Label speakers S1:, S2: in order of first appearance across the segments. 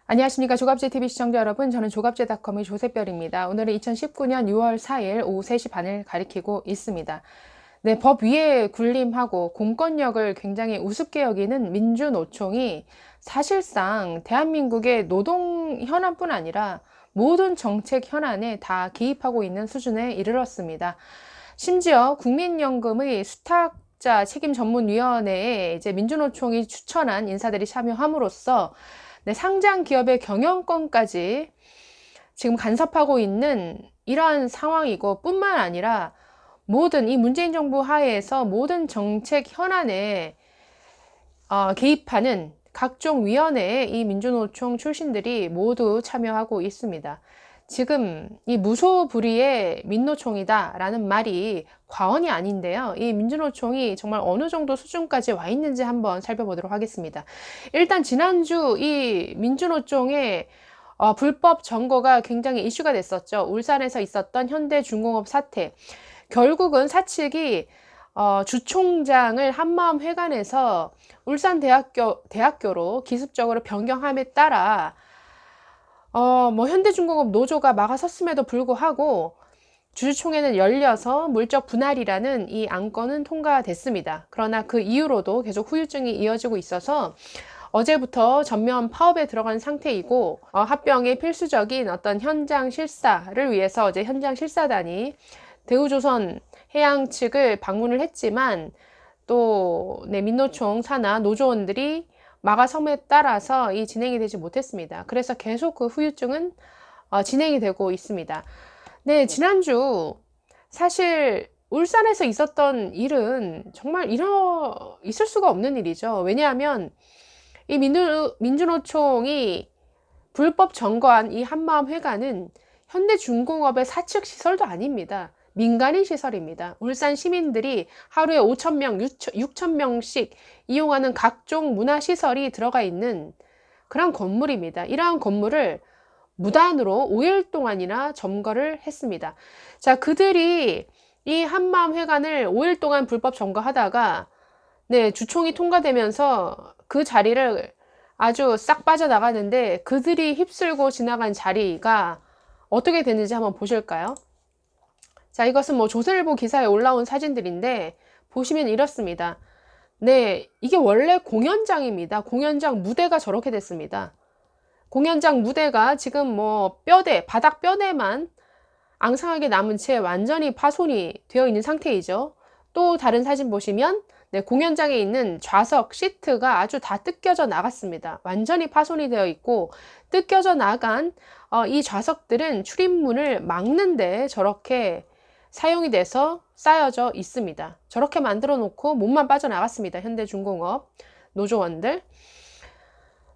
S1: 안녕하십니까. 조갑제TV 시청자 여러분, 저는 조갑제닷컴의 조세별입니다. 오늘은 2019년 6월 4일 오후 3시 반을 가리키고 있습니다. 네, 법 위에 군림하고 공권력을 굉장히 우습게 여기는 민주노총이 사실상 대한민국의 노동 현안뿐 아니라 모든 정책 현안에 다 개입하고 있는 수준에 이르렀습니다. 심지어 국민연금의 수탁자 책임전문위원회에 이제 민주노총이 추천한 인사들이 참여함으로써 네, 상장 기업의 경영권까지 지금 간섭하고 있는 이러한 상황이고 뿐만 아니라 모든 이 문재인 정부 하에서 모든 정책 현안에 개입하는 각종 위원회에 이 민주노총 출신들이 모두 참여하고 있습니다. 지금 이 무소불위의 민노총이다 라는 말이 과언이 아닌데요. 이 민주노총이 정말 어느 정도 수준까지 와 있는지 한번 살펴보도록 하겠습니다. 일단 지난주 이 민주노총의 불법 점거가 굉장히 이슈가 됐었죠. 울산에서 있었던 현대중공업 사태. 결국은 사측이 주총장을 한마음회관에서 울산대학교로 기습적으로 변경함에 따라 현대중공업 노조가 막아섰음에도 불구하고 주주총회는 열려서 물적 분할이라는 이 안건은 통과됐습니다. 그러나 그 이후로도 계속 후유증이 이어지고 있어서 어제부터 전면 파업에 들어간 상태이고 합병의 필수적인 어떤 현장 실사를 위해서 어제 현장 실사단이 대우조선 해양 측을 방문을 했지만 또 민노총 산하 노조원들이 막아섬에 따라서 이 진행이 되지 못했습니다. 그래서 계속 그 후유증은 진행이 되고 있습니다. 네, 지난주 사실 울산에서 있었던 일은 정말 있을 수가 없는 일이죠. 왜냐하면 이 민주노총이 불법 점거한 이 한마음회관은 현대중공업의 사측 시설도 아닙니다. 민간인 시설입니다. 울산 시민들이 하루에 5,000명, 6,000명씩 이용하는 각종 문화시설이 들어가 있는 그런 건물입니다. 이러한 건물을 무단으로 5일 동안이나 점거를 했습니다. 자, 그들이 이 한마음회관을 5일 동안 불법 점거하다가 주총이 통과되면서 그 자리를 아주 싹 빠져나가는데 그들이 휩쓸고 지나간 자리가 어떻게 됐는지 한번 보실까요? 자, 이것은 조선일보 기사에 올라온 사진들인데 보시면 이렇습니다. 네, 이게 원래 공연장입니다. 공연장 무대가 저렇게 됐습니다. 공연장 무대가 지금 바닥 뼈대만 앙상하게 남은 채 완전히 파손이 되어 있는 상태이죠. 또 다른 사진 보시면 공연장에 있는 좌석 시트가 아주 다 뜯겨져 나갔습니다. 완전히 파손이 되어 있고 뜯겨져 나간 이 좌석들은 출입문을 막는데 저렇게 사용이 돼서 쌓여져 있습니다. 저렇게 만들어 놓고 몸만 빠져나갔습니다. 현대중공업 노조원들.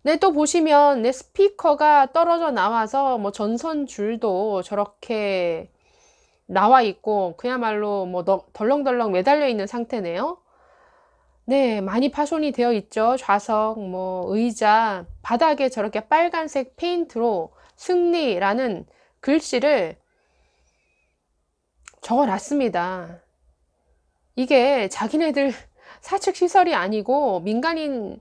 S1: 네, 또 보시면 스피커가 떨어져 나와서 전선 줄도 저렇게 나와 있고 그야말로 덜렁덜렁 매달려 있는 상태네요. 네, 많이 파손이 되어 있죠. 좌석, 의자, 바닥에 저렇게 빨간색 페인트로 승리라는 글씨를 적어놨습니다. 이게 자기네들 사측 시설이 아니고 민간인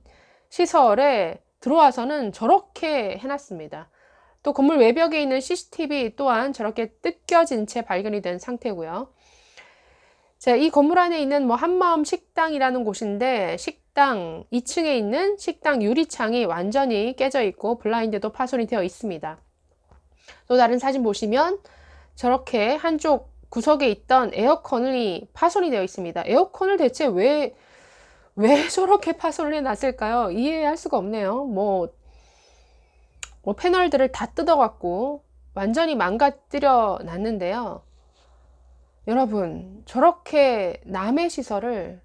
S1: 시설에 들어와서는 저렇게 해놨습니다. 또 건물 외벽에 있는 CCTV 또한 저렇게 뜯겨진 채 발견이 된 상태고요. 자, 이 건물 안에 있는 한마음 식당이라는 곳인데 식당 2층에 있는 식당 유리창이 완전히 깨져 있고 블라인드도 파손이 되어 있습니다. 또 다른 사진 보시면 저렇게 한쪽 구석에 있던 에어컨이 파손이 되어 있습니다. 에어컨을 대체 왜 저렇게 파손을 해놨을까요? 이해할 수가 없네요. 패널들을 다 뜯어갖고 완전히 망가뜨려 놨는데요. 여러분, 저렇게 남의 시설을,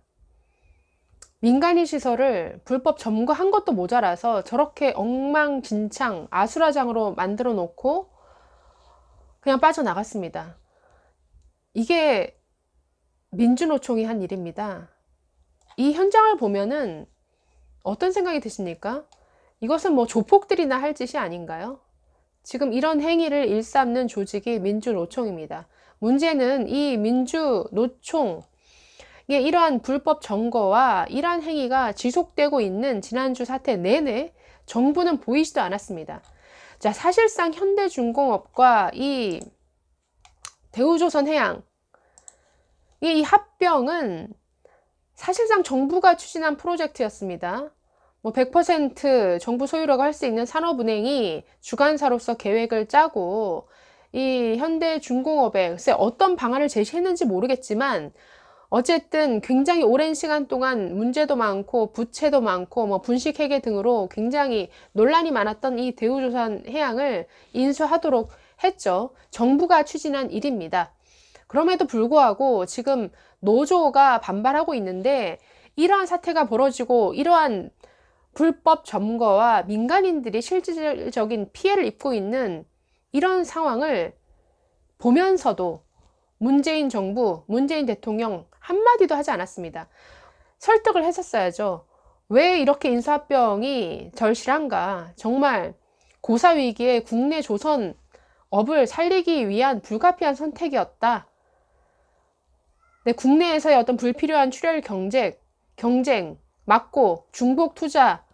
S1: 민간인 시설을 불법 점거한 것도 모자라서 저렇게 엉망진창, 아수라장으로 만들어 놓고 그냥 빠져나갔습니다. 이게 민주노총이 한 일입니다. 이 현장을 보면은 어떤 생각이 드십니까? 이것은 조폭들이나 할 짓이 아닌가요? 지금 이런 행위를 일삼는 조직이 민주노총입니다. 문제는 이 민주노총의 이러한 불법 점거와 이러한 행위가 지속되고 있는 지난주 사태 내내 정부는 보이지도 않았습니다. 자, 사실상 현대중공업과 이 대우조선해양, 이 합병은 사실상 정부가 추진한 프로젝트였습니다. 뭐 100% 정부 소유라고 할 수 있는 산업은행이 주관사로서 계획을 짜고 이 현대중공업에 글쎄 어떤 방안을 제시했는지 모르겠지만 어쨌든 굉장히 오랜 시간 동안 문제도 많고 부채도 많고 뭐 분식회계 등으로 굉장히 논란이 많았던 이 대우조선해양을 인수하도록 했죠. 정부가 추진한 일입니다. 그럼에도 불구하고 지금 노조가 반발하고 있는데 이러한 사태가 벌어지고 이러한 불법 점거와 민간인들이 실질적인 피해를 입고 있는 이런 상황을 보면서도 문재인 정부, 문재인 대통령 한마디도 하지 않았습니다. 설득을 했었어야죠. 왜 이렇게 인수합병이 절실한가? 정말 고사위기에 국내 조선업을 살리기 위한 불가피한 선택이었다. 네, 국내에서의 어떤 불필요한 출혈 경쟁 막고 중복 투자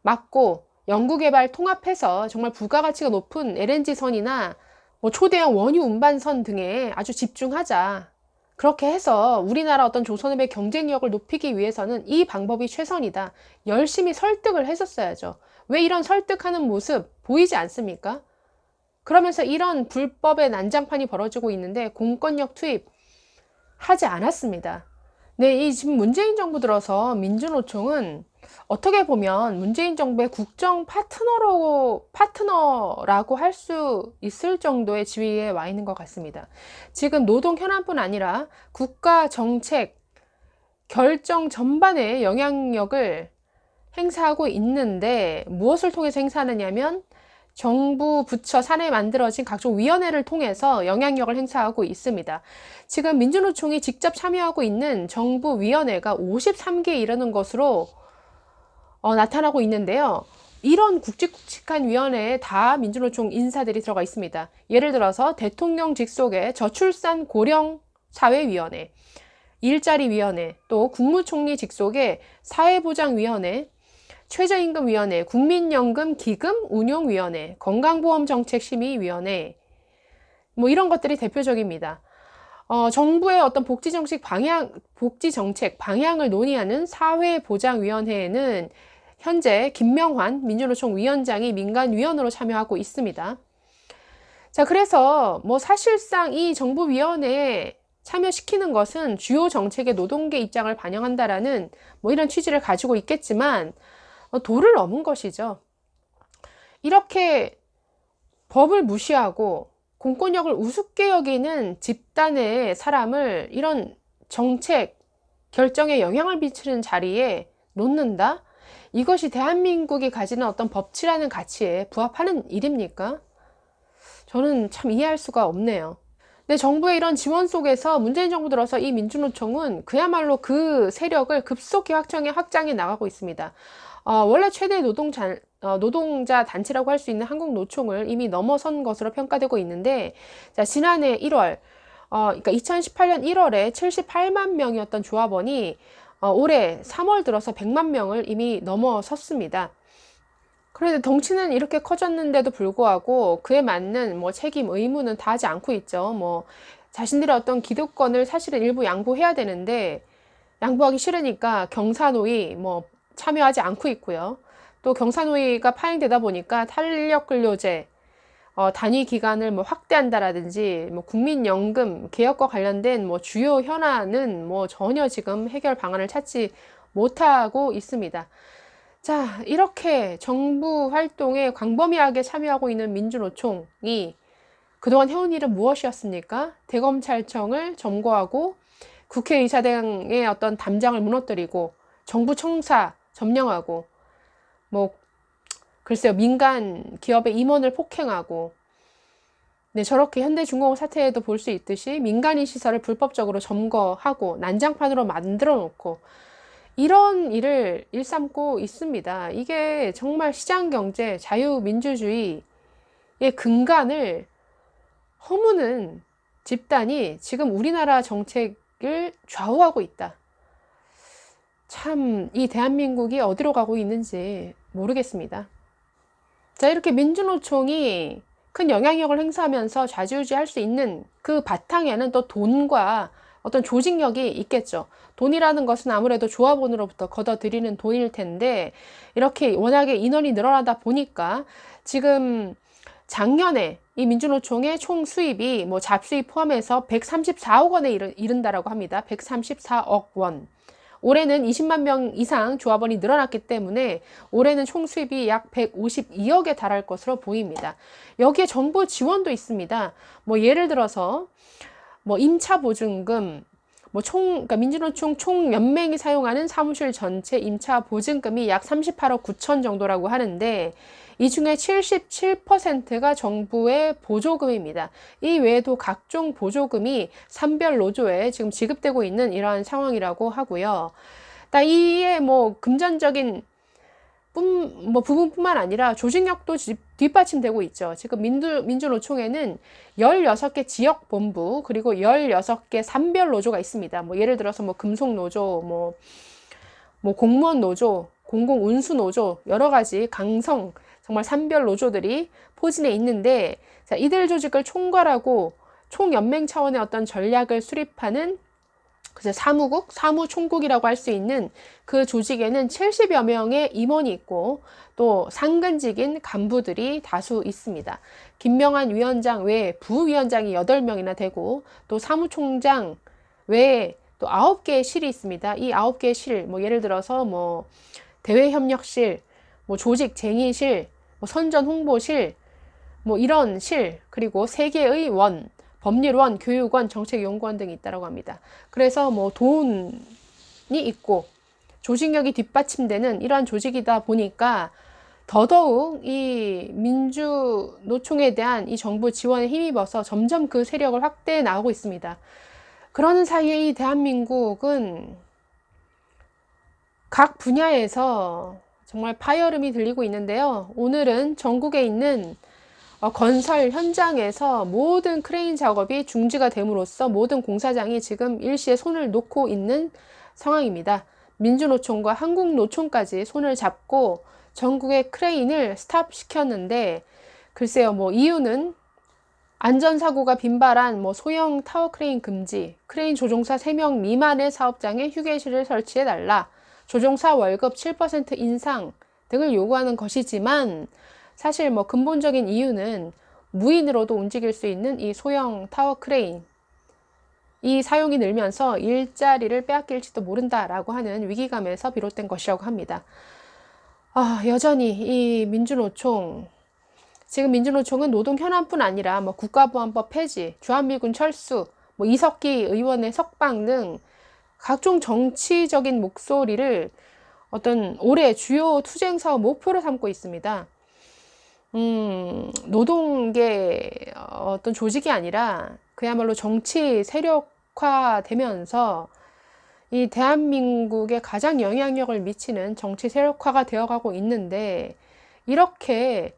S1: 막고 연구개발 통합해서 정말 부가가치가 높은 LNG선이나 뭐 초대형 원유 운반선 등에 아주 집중하자. 그렇게 해서 우리나라 어떤 조선업의 경쟁력을 높이기 위해서는 이 방법이 최선이다. 열심히 설득을 했었어야죠. 왜 이런 설득하는 모습 보이지 않습니까? 그러면서 이런 불법의 난장판이 벌어지고 있는데 공권력 투입 하지 않았습니다. 네, 이 지금 문재인 정부 들어서 민주노총은 어떻게 보면 문재인 정부의 국정 파트너라고 할 수 있을 정도의 지위에 와 있는 것 같습니다. 지금 노동 현안뿐 아니라 국가 정책 결정 전반에 영향력을 행사하고 있는데 무엇을 통해서 행사하느냐면 정부, 부처, 산하에 만들어진 각종 위원회를 통해서 영향력을 행사하고 있습니다. 지금 민주노총이 직접 참여하고 있는 정부 위원회가 53개에 이르는 것으로 나타나고 있는데요. 이런 굵직굵직한 위원회에 다 민주노총 인사들이 들어가 있습니다. 예를 들어서 대통령 직속의 저출산 고령 사회위원회, 일자리위원회, 또 국무총리 직속의 사회보장위원회, 최저임금위원회, 국민연금 기금 운용위원회, 건강보험정책심의위원회, 뭐 이런 것들이 대표적입니다. 정부의 어떤 복지정책 방향을 논의하는 사회보장위원회에는 현재 김명환 민주노총 위원장이 민간위원으로 참여하고 있습니다. 자, 그래서 뭐 사실상 이 정부위원회에 참여시키는 것은 주요 정책의 노동계 입장을 반영한다라는 뭐 이런 취지를 가지고 있겠지만 도를 넘은 것이죠. 이렇게 법을 무시하고 공권력을 우습게 여기는 집단의 사람을 이런 정책 결정에 영향을 미치는 자리에 놓는다? 이것이 대한민국이 가지는 어떤 법치라는 가치에 부합하는 일입니까? 저는 참 이해할 수가 없네요. 근데 정부의 이런 지원 속에서 문재인 정부 들어서 이 민주노총은 그야말로 그 세력을 급속히 확장해 나가고 있습니다. 원래 최대 노동자 단체라고 할 수 있는 한국노총을 이미 넘어선 것으로 평가되고 있는데, 자, 지난해 1월, 그러니까 2018년 1월에 78만 명이었던 조합원이 올해 3월 들어서 100만 명을 이미 넘어섰습니다. 그런데 덩치는 이렇게 커졌는데도 불구하고 그에 맞는 뭐 책임, 의무는 다하지 않고 있죠. 뭐 자신들의 어떤 기득권을 사실은 일부 양보해야 되는데 양보하기 싫으니까 경사노위 뭐 참여하지 않고 있고요. 또 경사노위가 파행되다 보니까 탄력근로제 단위 기간을 뭐 확대한다라든지 뭐 국민연금 개혁과 관련된 뭐 주요 현안은 뭐 전혀 지금 해결 방안을 찾지 못하고 있습니다. 자, 이렇게 정부 활동에 광범위하게 참여하고 있는 민주노총이 그동안 해온 일은 무엇이었습니까? 대검찰청을 점거하고 국회의사당의 어떤 담장을 무너뜨리고 정부 청사 점령하고 뭐 글쎄요, 민간 기업의 임원을 폭행하고, 네, 저렇게 현대중공업 사태에도 볼 수 있듯이 민간인 시설을 불법적으로 점거하고 난장판으로 만들어 놓고 이런 일을 일삼고 있습니다. 이게 정말 시장경제, 자유민주주의의 근간을 허무는 집단이 지금 우리나라 정책을 좌우하고 있다. 참, 이 대한민국이 어디로 가고 있는지 모르겠습니다. 자, 이렇게 민주노총이 큰 영향력을 행사하면서 좌지우지할 수 있는 그 바탕에는 또 돈과 어떤 조직력이 있겠죠. 돈이라는 것은 아무래도 조합원으로부터 걷어들이는 돈일 텐데, 이렇게 워낙에 인원이 늘어나다 보니까 지금 작년에 이 민주노총의 총 수입이 뭐 잡수입 포함해서 134억 원에 이른다라고 합니다. 134억 원. 올해는 20만 명 이상 조합원이 늘어났기 때문에 올해는 총 수입이 약 152억에 달할 것으로 보입니다. 여기에 정부 지원도 있습니다. 뭐 예를 들어서 뭐 임차 보증금, 뭐 그러니까 민주노총 총 연맹이 사용하는 사무실 전체 임차 보증금이 약 38억 9천 정도라고 하는데, 이 중에 77%가 정부의 보조금입니다. 이 외에도 각종 보조금이 산별 노조에 지금 지급되고 있는 이러한 상황이라고 하고요. 이에 뭐 금전적인 부분뿐만 아니라 조직력도 뒷받침되고 있죠. 지금 민주노총에는 16개 지역본부, 그리고 16개 산별 노조가 있습니다. 뭐 예를 들어서 뭐 금속노조, 뭐 공무원 노조, 공공운수 노조, 여러 가지 강성 정말 산별 노조들이 포진해 있는데, 자, 이들 조직을 총괄하고 총연맹 차원의 어떤 전략을 수립하는 그래서 사무총국이라고 할 수 있는 그 조직에는 70여 명의 임원이 있고 또 상근직인 간부들이 다수 있습니다. 김명한 위원장 외에 부위원장이 8명이나 되고, 또 사무총장 외에 또 9개의 실이 있습니다. 이 9개의 실, 뭐 예를 들어서 뭐 대외협력실, 뭐 조직쟁의실, 뭐 선전홍보실, 뭐 이런 실, 그리고 3개의 원, 법률원, 교육원, 정책연구원 등이 있다고 합니다. 그래서 뭐 돈이 있고 조직력이 뒷받침되는 이러한 조직이다 보니까 더더욱 이 민주노총에 대한 이 정부 지원에 힘입어서 점점 그 세력을 확대해 나가고 있습니다. 그러는 사이에 이 대한민국은 각 분야에서 정말 파열음이 들리고 있는데요. 오늘은 전국에 있는 건설 현장에서 모든 크레인 작업이 중지가 됨으로써 모든 공사장이 지금 일시에 손을 놓고 있는 상황입니다. 민주노총과 한국노총까지 손을 잡고 전국의 크레인을 스탑시켰는데, 글쎄요, 뭐 이유는 안전사고가 빈발한 뭐 소형 타워 크레인 금지, 크레인 조종사 3명 미만의 사업장에 휴게실을 설치해달라, 조종사 월급 7% 인상 등을 요구하는 것이지만, 사실 뭐 근본적인 이유는 무인으로도 움직일 수 있는 이 소형 타워 크레인, 이 사용이 늘면서 일자리를 빼앗길지도 모른다라고 하는 위기감에서 비롯된 것이라고 합니다. 여전히 이 민주노총, 지금 민주노총은 노동 현안뿐 아니라 뭐 국가보안법 폐지, 주한미군 철수, 뭐 이석기 의원의 석방 등 각종 정치적인 목소리를 어떤 올해 주요 투쟁 사업 목표로 삼고 있습니다. 노동계 어떤 조직이 아니라 그야말로 정치 세력화되면서 이 대한민국에 가장 영향력을 미치는 정치 세력화가 되어가고 있는데, 이렇게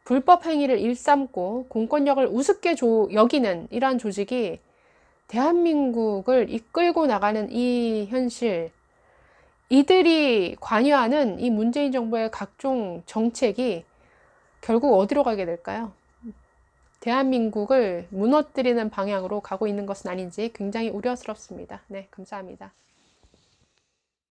S1: 불법 행위를 일삼고 공권력을 우습게 여기는 이러한 조직이 대한민국을 이끌고 나가는 이 현실, 이들이 관여하는 이 문재인 정부의 각종 정책이 결국 어디로 가게 될까요? 대한민국을 무너뜨리는 방향으로 가고 있는 것은 아닌지 굉장히 우려스럽습니다. 네, 감사합니다.